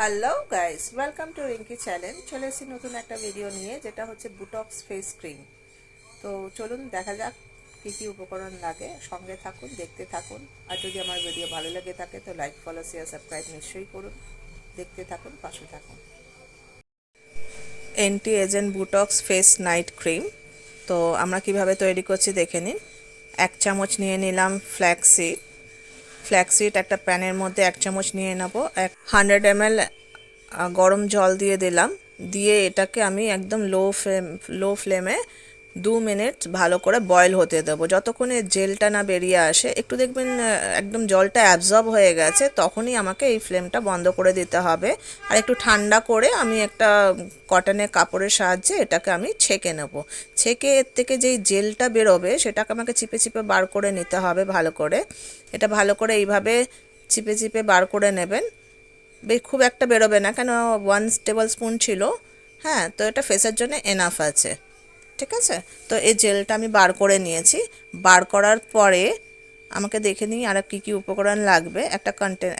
Hello guys, welcome to Rinki channel. চলে এসেছি নতুন একটা ভিডিও নিয়ে, যেটা হচ্ছে বুটক্স ফেস ক্রিম। তো চলুন দেখা যাক কী কী উপকরণ লাগে। সঙ্গে থাকুন, দেখতে থাকুন। আর যদি আমার ভিডিও ভালো লেগে থাকে তো লাইক, ফলো, শেয়ার, সাবস্ক্রাইব নিশ্চয়ই করুন। দেখতে থাকুন, পাশে থাকুন। Anti agent botox face night cream. তো আমরা কিভাবে তৈরি করছি দেখে নিন। 1 চামচ নিয়ে নিলাম ফ্ল্যাক্সিড একটা প্যানের মধ্যে 1 চামচ নিয়ে নেব। 100 ml গরম জল দিয়ে দিলাম। দিয়ে এটাকে আমি একদম লো ফ্লেমে 2 মিনিট ভালো করে বয়েল হতে দেবো, যতক্ষণে জেলটা না বেরিয়ে আসে। একটু দেখবেন একদম জলটা অ্যাবজর্ব হয়ে গেছে, তখনই আমাকে এই ফ্লেমটা বন্ধ করে দিতে হবে। আর একটু ঠান্ডা করে আমি একটা কটনের কাপড়ের সাহায্যে এটাকে আমি ছেঁকে নেব। ছেঁকে এর থেকে যেই জেলটা বেরোবে সেটাকে আমাকে চিপে চিপে বার করে নিতে হবে ভালো করে। এটা ভালো করে এইভাবে চিপে চিপে বার করে নেবেন। খুব একটা বেরোবে না, কেন 1 টেবিল স্পুন ছিল। হ্যাঁ, তো এটা ফেসের জন্য এনাফ আছে। ঠিক আছে, তো এই জেলটা আমি বার করে নিয়েছি। বার করার পরে আমাকে দেখে নিই আর কী কী উপকরণ লাগবে।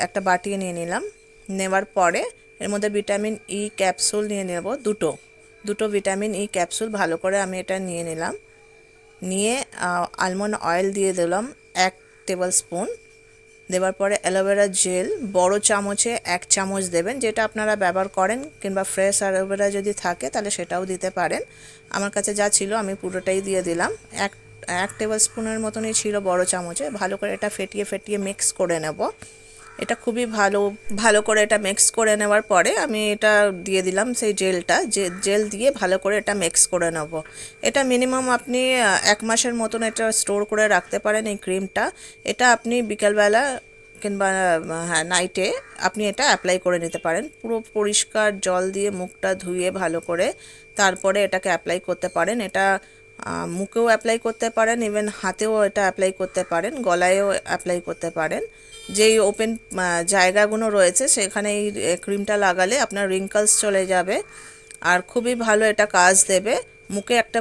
একটা বাটি নিয়ে নিলাম। নেওয়ার পরে এর মধ্যে ভিটামিন ই ক্যাপসুল নিয়ে নেব দুটো ভিটামিন ই ক্যাপসুল ভালো করে আমি এটা নিয়ে নিলাম। নিয়ে আলমন্ড অয়েল দিয়ে দিলাম 1 টেবিল স্পুন। দেওয়ার পরে অ্যালোভেরা জেল বড় চামচে 1 চামচ দেবেন, যেটা আপনারা ব্যবহার করেন, কিংবা ফ্রেশ অ্যালোভেরা যদি থাকে তাহলে সেটাও দিতে পারেন। আমার কাছে যা ছিল আমি পুরোটাই দিয়ে দিলাম। এক এক টেবিল স্পুনের মতনই ছিল বড় চামচে। ভালো করে এটা ফেটিয়ে ফেটিয়ে মিক্স করে নেব। এটা খুবই ভালো করে এটা মিক্স করে নেওয়ার পরে আমি এটা দিয়ে দিলাম সেই জেল দিয়ে ভালো করে এটা মিক্স করে নেব। এটা মিনিমাম আপনি 1 মাসের মতন এটা স্টোর করে রাখতে পারেন এই ক্রিমটা। এটা আপনি বিকালবেলা কিংবা হ্যাঁ নাইটে আপনি এটা অ্যাপ্লাই করে নিতে পারেন। পুরো পরিষ্কার জল দিয়ে মুখটা ধুয়ে ভালো করে তারপরে এটাকে অ্যাপ্লাই করতে পারেন। এটা মুখেও অ্যাপ্লাই করতে পারেন, ইভেন হাতেও এটা অ্যাপ্লাই করতে পারেন, গলায়ও অ্যাপ্লাই করতে পারেন। যেই ওপেন জায়গাগুলো রয়েছে সেখানে এই ক্রিমটা লাগালে আপনার রিঙ্কলস চলে যাবে আর খুবই ভালো এটা কাজ দেবে। মুখে একটা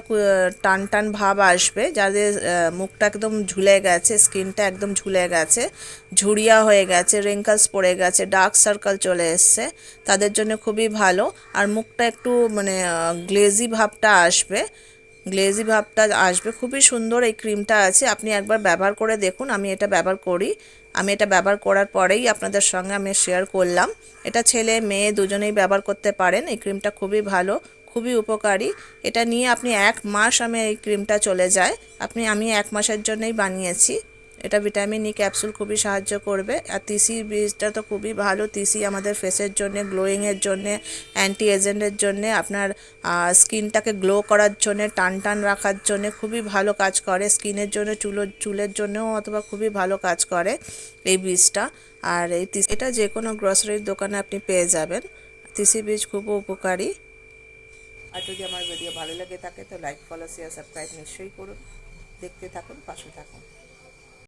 টান টান ভাব আসবে, যাদের মুখটা একদম ঝুলে গেছে, স্কিনটা একদম ঝুলে গেছে, ঝুরিয়া হয়ে গেছে, রিঙ্কলস পড়ে গেছে, ডার্ক সার্কেল চলে এসছে, তাদের জন্য খুবই ভালো। আর মুখটা একটু মানে গ্লেজি ভাবটা আসবে। খুবই সুন্দর এই ক্রিমটা আছে, আপনি একবার ব্যবহার করে দেখুন। আমি এটা ব্যবহার করি। আমি এটা ব্যবহার করার পরেই আপনাদের সঙ্গে আমি শেয়ার করলাম। এটা ছেলে মেয়ে দুজনেই ব্যবহার করতে পারেন। এই ক্রিমটা খুবই ভালো, খুবই উপকারী। এটা নিয়ে আপনি 1 মাস আমি এই ক্রিমটা চলে যায়। আমি 1 মাসের জন্যই বানিয়েছি। এটা ভিটামিন ই ক্যাপসুল খুবই সাহায্য করবে। আর তিসির বীজটা তো খুবই ভালো। তিসি আমাদের ফেসের জন্যে, গ্লোয়িংয়ের জন্যে, অ্যান্টি এজেন্টের জন্যে, আপনার স্কিনটাকে গ্লো করার জন্যে, টান টান রাখার জন্যে খুবই ভালো কাজ করে। স্কিনের জন্য, চুলের জন্যও অথবা খুবই ভালো কাজ করে এই বীজটা। আর এটা যে কোনো গ্রসারির দোকানে আপনি পেয়ে যাবেন। তিসি বীজ খুব উপকারী। আর যদি আমার ভিডিও ভালো লেগে থাকে তো লাইক, ফলো, শেয়ার, সাবস্ক্রাইব নিশ্চয়ই করুন। দেখতে থাকুন, পাশে থাকুন।